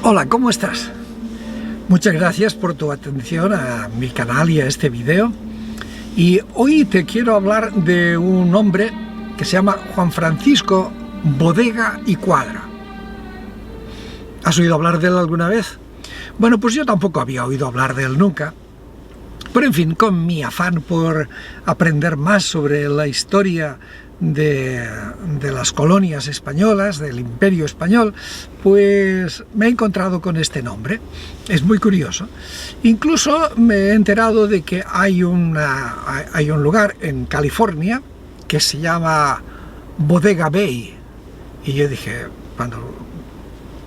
Hola, ¿cómo estás? Muchas gracias por tu atención a mi canal y a este video. Y hoy te quiero hablar de un hombre que se llama Juan Francisco Bodega y Cuadra. ¿Has oído hablar de él alguna vez? Bueno, pues yo tampoco había oído hablar de él nunca. Pero en fin, con mi afán por aprender más sobre la historia de las colonias españolas, del Imperio Español, pues me he encontrado con este nombre. Es muy curioso. Incluso me he enterado de que hay un lugar en California que se llama Bodega Bay. Y yo dije, cuando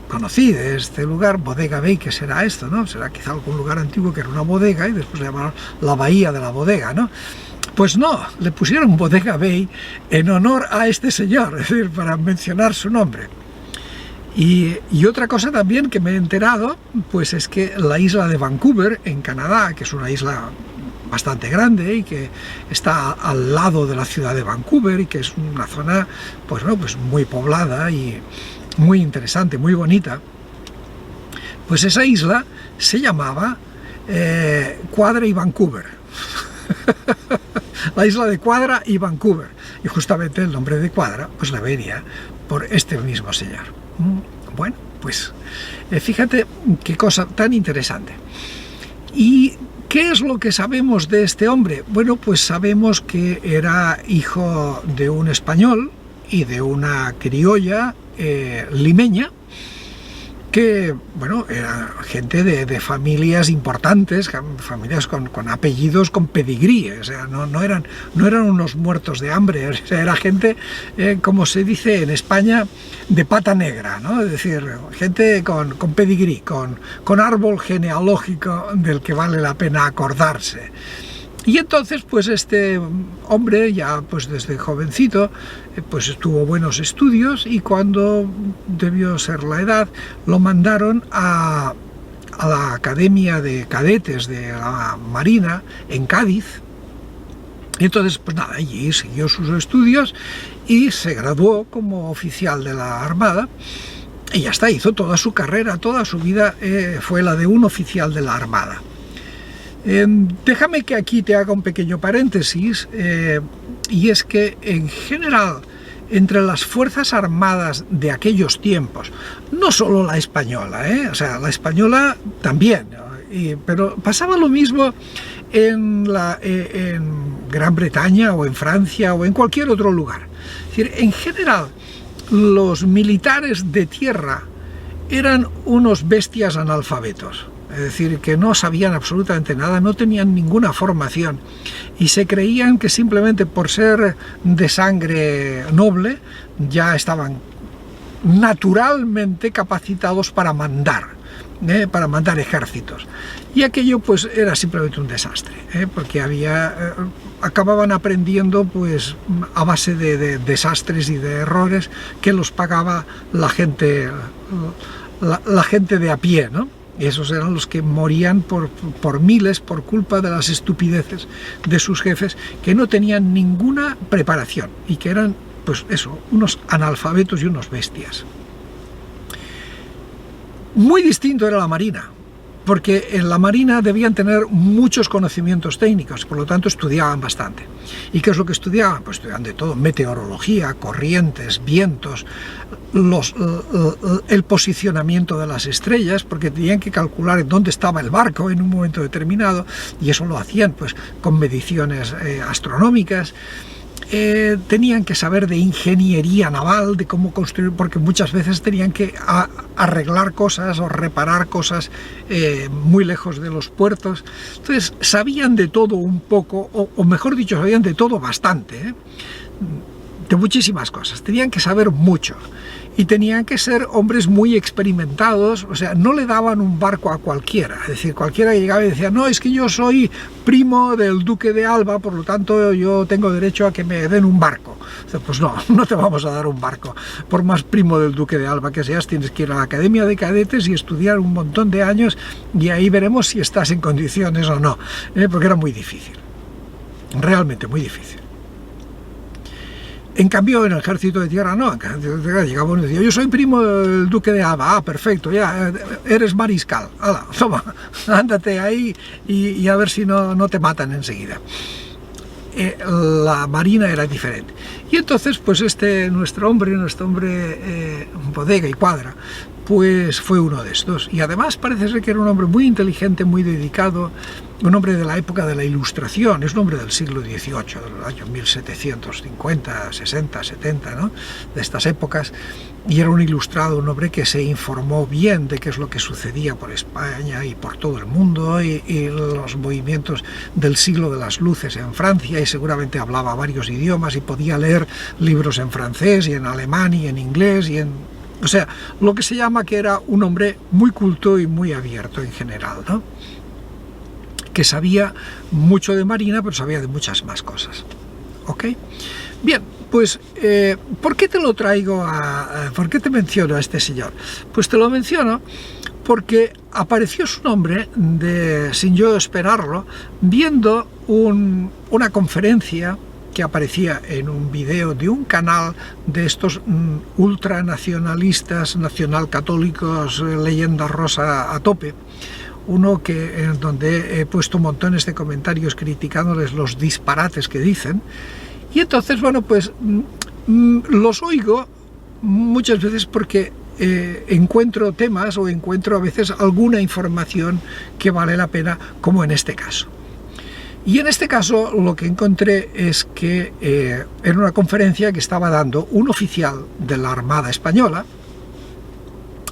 conocí de este lugar, Bodega Bay, ¿qué será esto, no? Será quizá algún lugar antiguo que era una bodega y después le llamaron la bahía de la bodega, ¿no? Pues no, le pusieron Bodega Bay en honor a este señor, es decir, para mencionar su nombre. Y otra cosa también que me he enterado, pues es que la isla de Vancouver, en Canadá, que es una isla bastante grande y que está al lado de la ciudad de Vancouver y que es una zona, pues no, pues muy poblada y muy interesante, muy bonita, pues esa isla se llamaba Cuadra y Vancouver. La isla de Cuadra y Vancouver, y justamente el nombre de Cuadra pues le venía por este mismo señor. Bueno, pues fíjate qué cosa tan interesante. ¿Y qué es lo que sabemos de este hombre? Bueno, pues sabemos que era hijo de un español y de una criolla limeña, que, bueno, era gente de familias importantes, familias con apellidos con pedigrí, o sea, no eran unos muertos de hambre, o sea, era gente, como se dice en España, de pata negra, ¿no? Es decir, gente con pedigrí, con árbol genealógico del que vale la pena acordarse. Y entonces, pues este hombre, ya pues desde jovencito, pues tuvo buenos estudios y cuando debió ser la edad, lo mandaron a la Academia de Cadetes de la Marina en Cádiz. Y entonces, pues nada, allí siguió sus estudios y se graduó como oficial de la Armada. Y ya está, hizo toda su carrera, toda su vida fue la de un oficial de la Armada. Déjame que aquí te haga un pequeño paréntesis, y es que en general entre las fuerzas armadas de aquellos tiempos, no solo la española, o sea, la española también, pero pasaba lo mismo en Gran Bretaña o en Francia o en cualquier otro lugar. Es decir, en general los militares de tierra eran unos bestias analfabetos. Es decir, que no sabían absolutamente nada, no tenían ninguna formación y se creían que simplemente por ser de sangre noble ya estaban naturalmente capacitados para mandar ejércitos. Y aquello pues era simplemente un desastre, porque acababan aprendiendo pues a base de desastres y de errores que los pagaba la gente de a pie, ¿no? Y esos eran los que morían por miles por culpa de las estupideces de sus jefes, que no tenían ninguna preparación y que eran, pues eso, unos analfabetos y unos bestias. Muy distinto era la Marina, porque en la Marina debían tener muchos conocimientos técnicos, por lo tanto estudiaban bastante. ¿Y qué es lo que estudiaban? Pues estudiaban de todo: meteorología, corrientes, vientos, el posicionamiento de las estrellas, porque tenían que calcular en dónde estaba el barco en un momento determinado, y eso lo hacían pues con mediciones astronómicas. Tenían que saber de ingeniería naval, de cómo construir, porque muchas veces tenían que arreglar cosas o reparar cosas muy lejos de los puertos. Entonces sabían de todo un poco, o mejor dicho, sabían de todo bastante, de muchísimas cosas. Tenían que saber mucho y tenían que ser hombres muy experimentados, o sea, no le daban un barco a cualquiera. Es decir, cualquiera llegaba y decía, no, es que yo soy primo del duque de Alba, por lo tanto yo tengo derecho a que me den un barco. O sea, pues no te vamos a dar un barco. Por más primo del duque de Alba que seas, tienes que ir a la Academia de Cadetes y estudiar un montón de años, y ahí veremos si estás en condiciones o no, porque era muy difícil, realmente muy difícil. En cambio, en el ejército de tierra no, en el ejército de tierra llegaba uno y decía, yo soy primo del duque de Alba, ah, perfecto, ya, eres mariscal, hala, toma, ándate ahí y a ver si no te matan enseguida. La marina era diferente. Y entonces, pues nuestro hombre, Bodega y Cuadra, pues fue uno de estos. Y además parece ser que era un hombre muy inteligente, muy dedicado, un hombre de la época de la Ilustración, es un hombre del siglo XVIII, de los años 1750, 60, 70, ¿no? De estas épocas, y era un ilustrado, un hombre que se informó bien de qué es lo que sucedía por España y por todo el mundo, y los movimientos del siglo de las luces en Francia, y seguramente hablaba varios idiomas y podía leer libros en francés y en alemán y en inglés o sea, lo que se llama que era un hombre muy culto y muy abierto en general, ¿no? Que sabía mucho de marina, pero sabía de muchas más cosas. ¿Ok? Bien, pues, ¿por qué te lo traigo por qué te menciono a este señor? Pues te lo menciono porque apareció su nombre, sin yo esperarlo, viendo una conferencia que aparecía en un video de un canal de estos ultranacionalistas, nacionalcatólicos, leyenda rosa a tope, uno en donde he puesto montones de comentarios criticándoles los disparates que dicen, y entonces, bueno, pues los oigo muchas veces porque encuentro temas o encuentro a veces alguna información que vale la pena, como en este caso. Y en este caso lo que encontré es que era una conferencia que estaba dando un oficial de la Armada Española,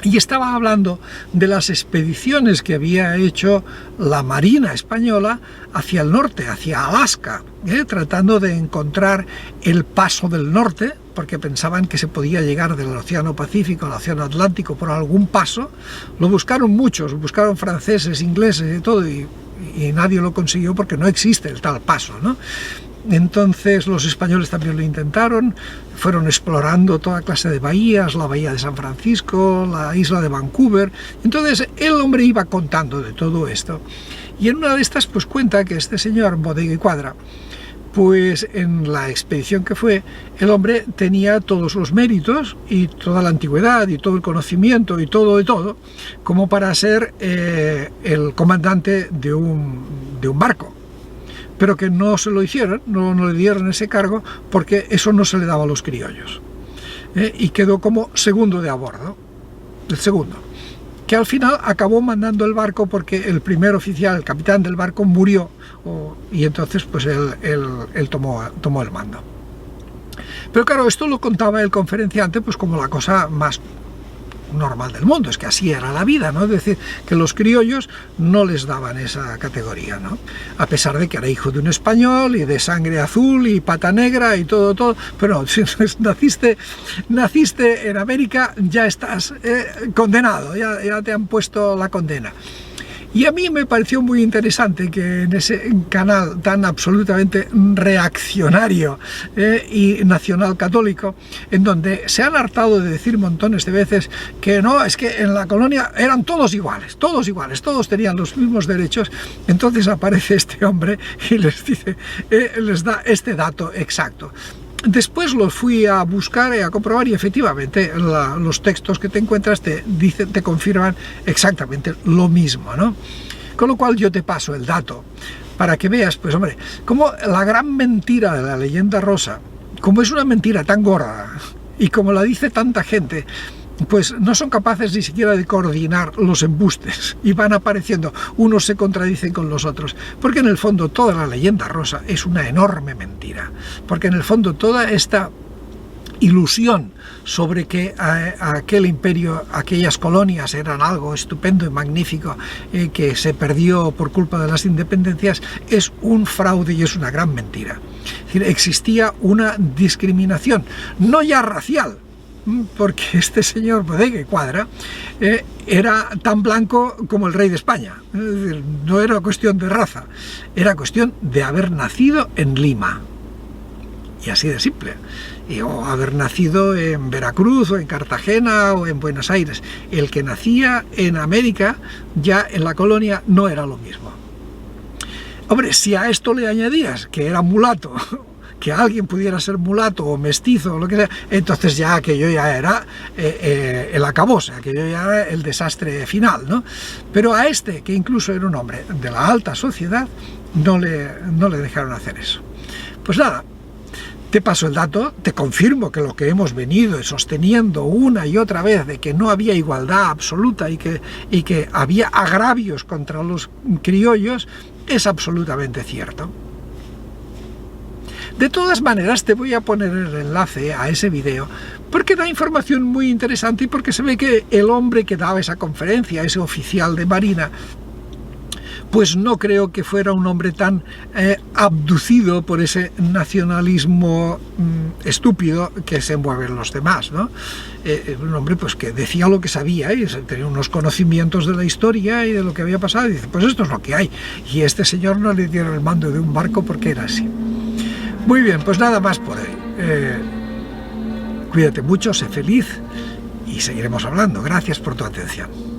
y estaba hablando de las expediciones que había hecho la Marina Española hacia el norte, hacia Alaska, tratando de encontrar el paso del norte, porque pensaban que se podía llegar del Océano Pacífico al Océano Atlántico por algún paso. Lo buscaron muchos, buscaron franceses, ingleses y todo, y nadie lo consiguió porque no existe el tal paso, ¿no? Entonces los españoles también lo intentaron, fueron explorando toda clase de bahías, la bahía de San Francisco, la isla de Vancouver. Entonces el hombre iba contando de todo esto, y en una de estas pues cuenta que este señor Bodega y Cuadra, pues en la expedición que fue, el hombre tenía todos los méritos y toda la antigüedad y todo el conocimiento y todo de todo, como para ser el comandante de un barco, pero que no se lo hicieron, no le dieron ese cargo, porque eso no se le daba a los criollos, y quedó como segundo de a bordo, el segundo, que al final acabó mandando el barco porque el primer oficial, el capitán del barco, murió, y entonces pues él tomó el mando. Pero claro, esto lo contaba el conferenciante pues como la cosa más normal del mundo, es que así era la vida, ¿no? Es decir, que los criollos no les daban esa categoría, ¿no? A pesar de que era hijo de un español y de sangre azul y pata negra y todo, pero si naciste en América, ya estás condenado, ya te han puesto la condena. Y a mí me pareció muy interesante que en ese canal tan absolutamente reaccionario y nacional católico, en donde se han hartado de decir montones de veces que no, es que en la colonia eran todos iguales, todos tenían los mismos derechos, entonces aparece este hombre y les dice, les da este dato exacto. Después los fui a buscar y a comprobar, y efectivamente los textos que te encuentras te confirman exactamente lo mismo, ¿no? Con lo cual yo te paso el dato para que veas, pues hombre, como la gran mentira de la leyenda rosa, como es una mentira tan gorda y como la dice tanta gente, pues no son capaces ni siquiera de coordinar los embustes y van apareciendo, unos se contradicen con los otros, porque en el fondo toda la leyenda rosa es una enorme mentira, porque en el fondo toda esta ilusión sobre que aquel imperio, aquellas colonias eran algo estupendo y magnífico que se perdió por culpa de las independencias, es un fraude y es una gran mentira. Es decir, existía una discriminación, no ya racial, porque este señor Bodega y Cuadra era tan blanco como el rey de España, es decir, no era cuestión de raza, era cuestión de haber nacido en Lima, y así de simple, o haber nacido en Veracruz o en Cartagena o en Buenos Aires. El que nacía en América, ya en la colonia, no era lo mismo. Hombre, si a esto le añadías que era mulato, que alguien pudiera ser mulato o mestizo o lo que sea, entonces ya aquello ya era el acabose, aquello ya era el desastre final, ¿no? Pero a este, que incluso era un hombre de la alta sociedad, no le dejaron hacer eso. Pues nada, te paso el dato, te confirmo que lo que hemos venido sosteniendo una y otra vez de que no había igualdad absoluta y que había agravios contra los criollos es absolutamente cierto. De todas maneras, te voy a poner el enlace a ese vídeo porque da información muy interesante y porque se ve que el hombre que daba esa conferencia, ese oficial de Marina, pues no creo que fuera un hombre tan abducido por ese nacionalismo estúpido que se mueven los demás, ¿no? Un hombre pues que decía lo que sabía y tenía unos conocimientos de la historia y de lo que había pasado y dice, pues esto es lo que hay. Y este señor no le dieron el mando de un barco porque era así. Muy bien, pues nada más por hoy. Cuídate mucho, sé feliz y seguiremos hablando. Gracias por tu atención.